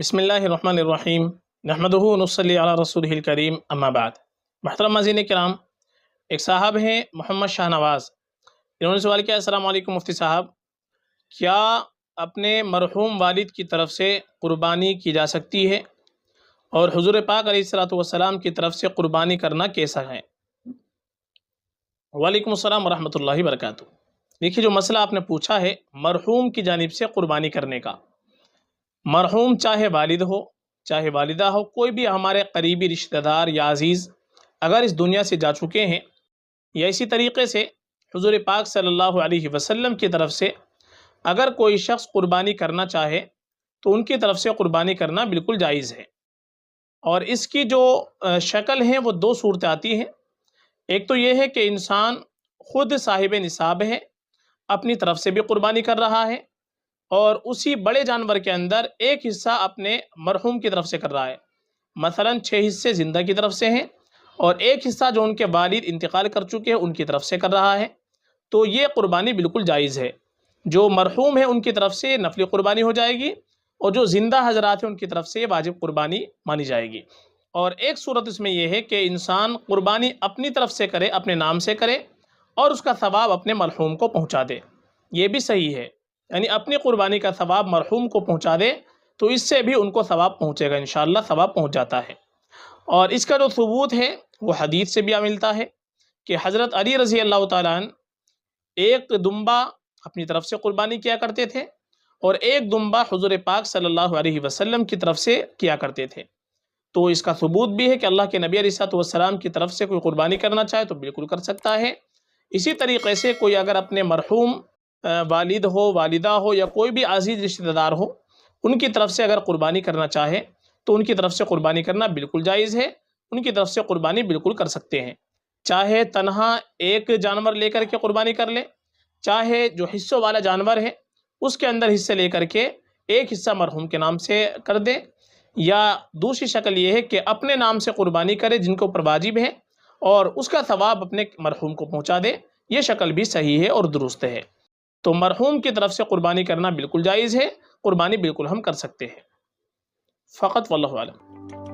بسم اللہ الرحمن الرحیم نحمدہ ونصلی علی رسولہ الکریم اما بعد۔ محترم ناظرین کرام، ایک صاحب ہیں محمد شاہ نواز، انہوں نے سوال کیا: السلام علیکم مفتی صاحب، کیا اپنے مرحوم والد کی طرف سے قربانی کی جا سکتی ہے، اور حضور پاک علیہ الصلوۃ والسلام کی طرف سے قربانی کرنا کیسا ہے؟ وعلیکم السلام ورحمۃ اللہ وبرکاتہ۔ دیکھیے، جو مسئلہ آپ نے پوچھا ہے مرحوم کی جانب سے قربانی کرنے کا، مرحوم چاہے والد ہو چاہے والدہ ہو، کوئی بھی ہمارے قریبی رشتہ دار یا عزیز اگر اس دنیا سے جا چکے ہیں، یا اسی طریقے سے حضور پاک صلی اللہ علیہ وسلم کی طرف سے اگر کوئی شخص قربانی کرنا چاہے تو ان کی طرف سے قربانی کرنا بالکل جائز ہے۔ اور اس کی جو شکل ہیں وہ دو صورتیں آتی ہیں۔ ایک تو یہ ہے کہ انسان خود صاحب نصاب ہے، اپنی طرف سے بھی قربانی کر رہا ہے، اور اسی بڑے جانور کے اندر ایک حصہ اپنے مرحوم کی طرف سے کر رہا ہے، مثلا 6 حصے زندہ کی طرف سے ہیں اور ایک حصہ جو ان کے والد انتقال کر چکے ہیں ان کی طرف سے کر رہا ہے، تو یہ قربانی بالکل جائز ہے۔ جو مرحوم ہے ان کی طرف سے نفلی قربانی ہو جائے گی، اور جو زندہ حضرات ہیں ان کی طرف سے واجب قربانی مانی جائے گی۔ اور ایک صورت اس میں یہ ہے کہ انسان قربانی اپنی طرف سے کرے، اپنے نام سے کرے، اور اس کا ثواب اپنے مرحوم کو پہنچا دے، یہ بھی صحیح ہے، یعنی اپنی قربانی کا ثواب مرحوم کو پہنچا دے تو اس سے بھی ان کو ثواب پہنچے گا، انشاءاللہ ثواب پہنچ جاتا ہے۔ اور اس کا جو ثبوت ہے وہ حدیث سے بھی ملتا ہے کہ حضرت علی رضی اللہ تعالیٰ عنہ ایک دمبا اپنی طرف سے قربانی کیا کرتے تھے، اور ایک دمبا حضور پاک صلی اللہ علیہ وسلم کی طرف سے کیا کرتے تھے۔ تو اس کا ثبوت بھی ہے کہ اللہ کے نبی علیہ الصلوۃ والسلام کی طرف سے کوئی قربانی کرنا چاہے تو بالکل کر سکتا ہے۔ اسی طریقے سے کوئی اگر اپنے مرحوم والد ہو، والدہ ہو، یا کوئی بھی عزیز رشتہ دار ہو، ان کی طرف سے اگر قربانی کرنا چاہے تو ان کی طرف سے قربانی کرنا بالکل جائز ہے، ان کی طرف سے قربانی بالکل کر سکتے ہیں، چاہے تنہا ایک جانور لے کر کے قربانی کر لے، چاہے جو حصوں والا جانور ہے اس کے اندر حصے لے کر کے ایک حصہ مرحوم کے نام سے کر دے، یا دوسری شکل یہ ہے کہ اپنے نام سے قربانی کرے جن کے اوپر واجب ہے، اور اس کا ثواب اپنے مرحوم کو پہنچا دے، یہ شکل بھی صحیح ہے اور درست ہے۔ تو مرحوم کی طرف سے قربانی کرنا بالکل جائز ہے، قربانی بالکل ہم کر سکتے ہیں، فقط واللہ اعلم۔